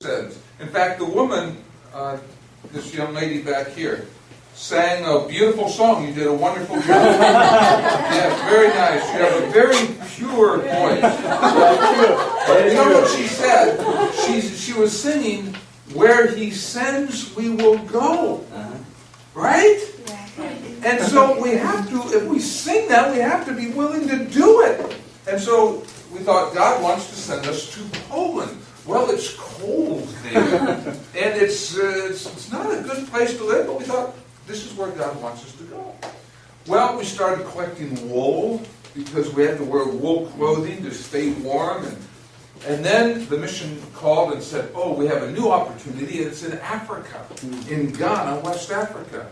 said. In fact, the woman, this young lady back here, sang a beautiful song. You did a wonderful job. Yes, very nice. You have a very pure voice. You know what she said? She was singing, "Where He sends, we will go." Right? And so we have to, if we sing that, we have to be willing to do it. And so we thought God wants to send us to Poland. Well, it's cold there, and it's not a good place to live, but we thought, this is where God wants us to go. Well, we started collecting wool, because we had to wear wool clothing to stay warm, and then the mission called and said, oh, we have a new opportunity, it's in Africa, in Ghana, West Africa.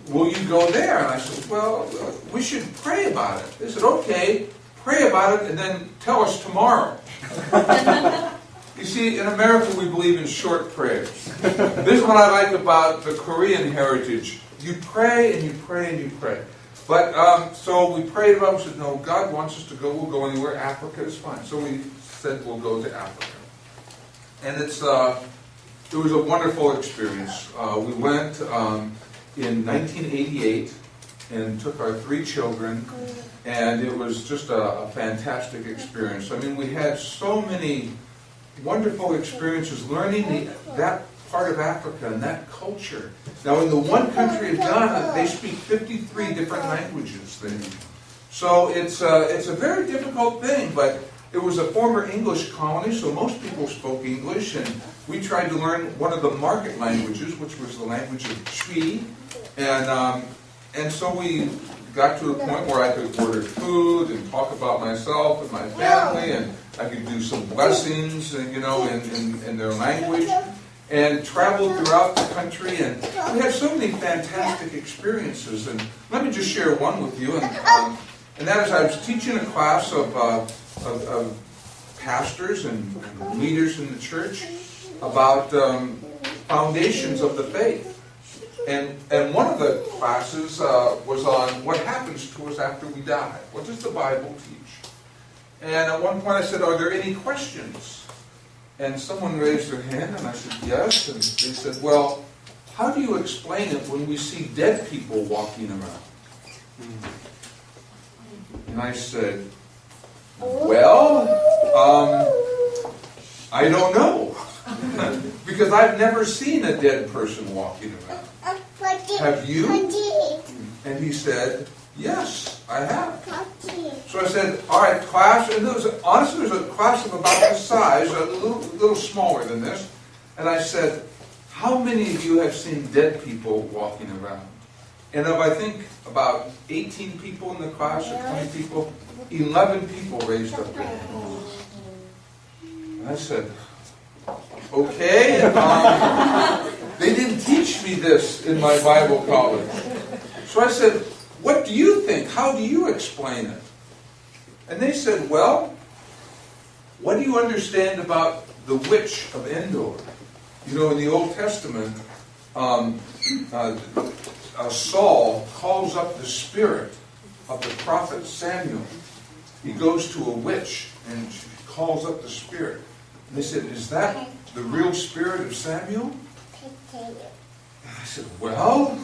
Will you go there? And I said, well, we should pray about it. They said, okay, pray about it, and then tell us tomorrow. You see, in America, we believe in short prayers. This is what I like about the Korean heritage. You pray, and you pray, and you pray. But, so we prayed about it. We said, no, God wants us to go. We'll go anywhere. Africa is fine. So we said, we'll go to Africa. And it was a wonderful experience. We went in 1988 and took our 3 children. And it was just a fantastic experience. I mean, we had so many wonderful experiences learning that part of Africa and that culture. Now, in the one country of Ghana, they speak 53 different languages there. So it's a very difficult thing, but it was a former English colony, so most people spoke English, and we tried to learn one of the market languages, which was the language of Twi, and so we got to a point where I could order food and talk about myself and my family, and I could do some blessings, you know, in their language, and traveled throughout the country, and we had so many fantastic experiences. And let me just share one with you, and that is I was teaching a class of pastors and leaders in the church about foundations of the faith. And one of the classes was on what happens to us after we die. What does the Bible teach? And at one point I said, are there any questions? And someone raised their hand, and I said, yes. And they said, well, how do you explain it when we see dead people walking around? And I said, well, I don't know. Because I've never seen a dead person walking around. Have you? And he said, yes, I have. So I said, all right, class, and honestly, there was a class of about this size, a little smaller than this, and I said, how many of you have seen dead people walking around? And of, I think, about 18 people in the class, or 20 people, 11 people raised up their hands. And I said, okay, they didn't teach me this in my Bible college. So I said, what do you think? How do you explain it? And they said, well, what do you understand about the witch of Endor? You know, in the Old Testament, Saul calls up the spirit of the prophet Samuel. He goes to a witch and she calls up the spirit. And they said, is that the real spirit of Samuel? And I said, well,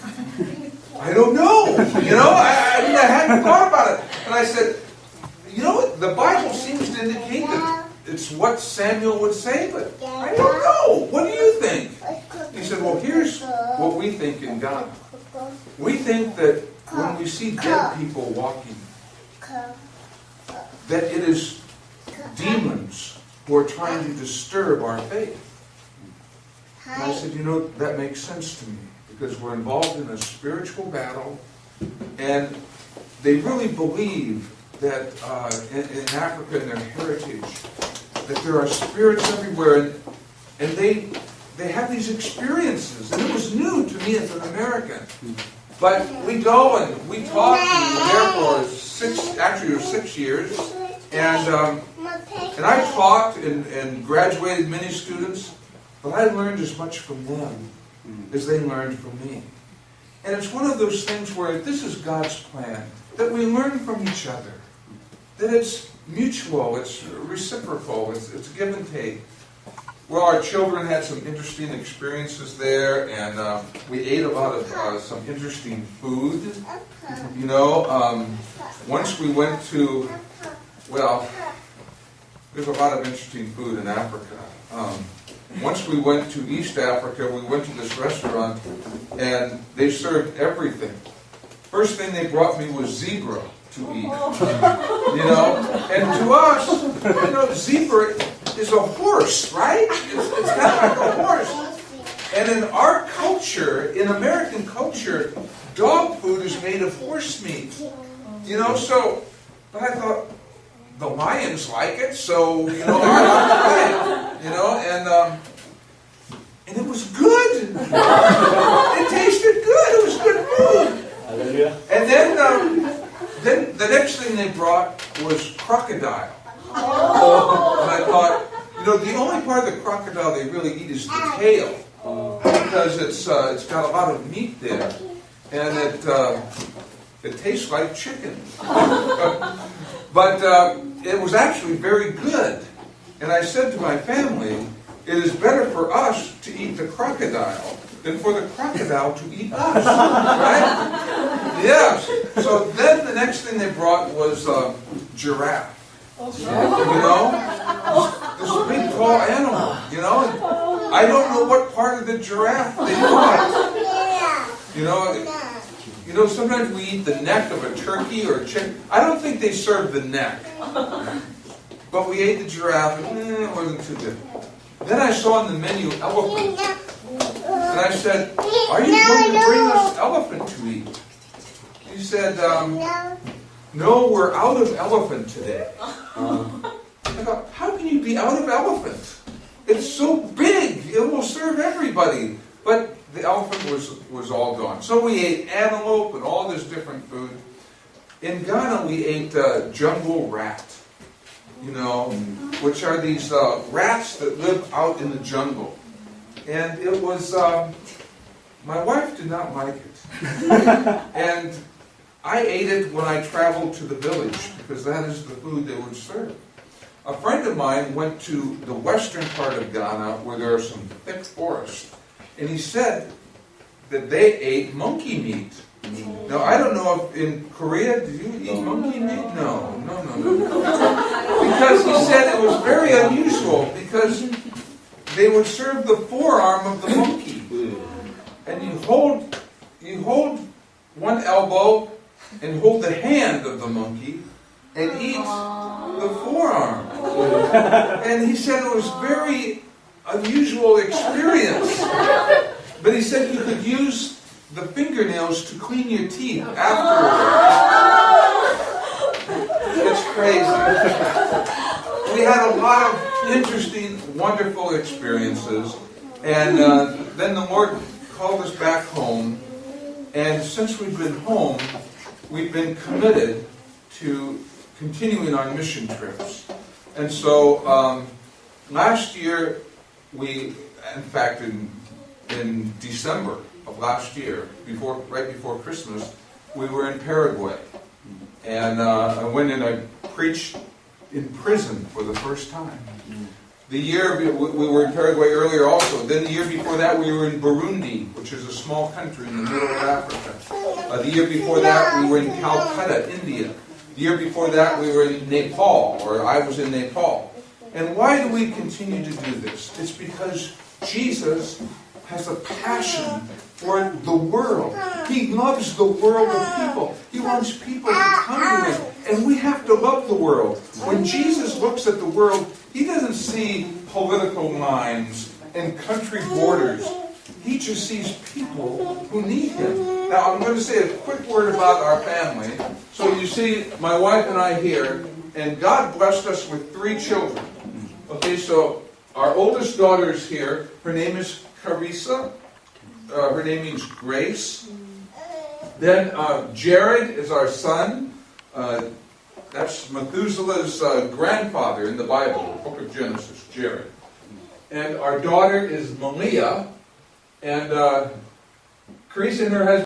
I don't know. You know, I mean, I hadn't thought about it. And I said, you know, the Bible seems to indicate that it's what Samuel would say, but I don't know. What do you think? He said, well, here's what we think in Ghana. We think that when we see dead people walking, that it is demons who are trying to disturb our faith. And I said, you know, that makes sense to me, because we're involved in a spiritual battle, and they really believe that in Africa, in their heritage, that there are spirits everywhere, and they have these experiences, and it was new to me as an American. But we go and we talk, and we were there for 6 years, and I taught and graduated many students, but I learned as much from them as they learned from me. And it's one of those things where this is God's plan, that we learn from each other, that it's mutual, it's reciprocal, it's give and take. well, our children had some interesting experiences there, and we ate a lot of some interesting food. You know, once we went to, well, there's a lot of interesting food in Africa. Once we went to East Africa, we went to this restaurant, and they served everything. First thing they brought me was zebra to eat. You know, and to us, you know, zebra is a horse, right? It's kind of like a horse. And in our culture, in American culture, dog food is made of horse meat. You know, so, but I thought, the lions like it, so, you know, I'll try it. You know, and it was good. It tasted good. It was good food. And then the next thing they brought was crocodile. And I thought, you know, the only part of the crocodile they really eat is the tail, because it's got a lot of meat there, and it tastes like chicken. But it was actually very good. And I said to my family, it is better for us to eat the crocodile than for the crocodile to eat us, right? Yes. So then the next thing they brought was giraffe. You know, this big tall animal. You know, and I don't know what part of the giraffe they brought. You know, sometimes we eat the neck of a turkey or a chicken. I don't think they served the neck, but we ate the giraffe, and it wasn't too good. Then I saw on the menu elephant. And I said, are you going to bring us elephant to eat? He said, no, we're out of elephant today. I thought, how can you be out of elephant? It's so big, it will serve everybody. But the elephant was all gone. So we ate antelope and all this different food. In Ghana, we ate jungle rat. You know, which are these rats that live out in the jungle. And it was, my wife did not like it. And I ate it when I traveled to the village, because that is the food they would serve. A friend of mine went to the western part of Ghana, where there are some thick forests, and he said that they ate monkey meat. Now, I don't know if in Korea, do you eat monkey meat? No. Because he said it was very unusual, because they would serve the forearm of the monkey. And you hold one elbow and hold the hand of the monkey and eat the forearm. And he said it was a very unusual experience. But he said you could use the fingernails to clean your teeth afterwards. It's crazy. We had a lot of interesting, wonderful experiences. And then the Lord called us back home. And since we've been home, we've been committed to continuing our mission trips. And so last year, in fact, in December of last year, right before Christmas, we were in Paraguay. And I went and I preached in prison for the first time. The year we were in Paraguay earlier also. Then the year before that we were in Burundi, which is a small country in the middle of Africa. The year before that we were in Calcutta, India. The year before that we were in Nepal, or I was in Nepal. And why do we continue to do this? It's because Jesus has a passion for the world. He loves the world of people. He wants people to come to Him. And we have to love the world. When Jesus looks at the world, He doesn't see political lines and country borders. He just sees people who need Him. Now, I'm going to say a quick word about our family. So you see my wife and I here, and God blessed us with 3 children. Okay, so our oldest daughter is here. Her name is Carissa. Her name means grace. Then Jared is our son. That's Methuselah's grandfather in the Bible, the book of Genesis, Jared. And our daughter is Malia. And Carissa and her husband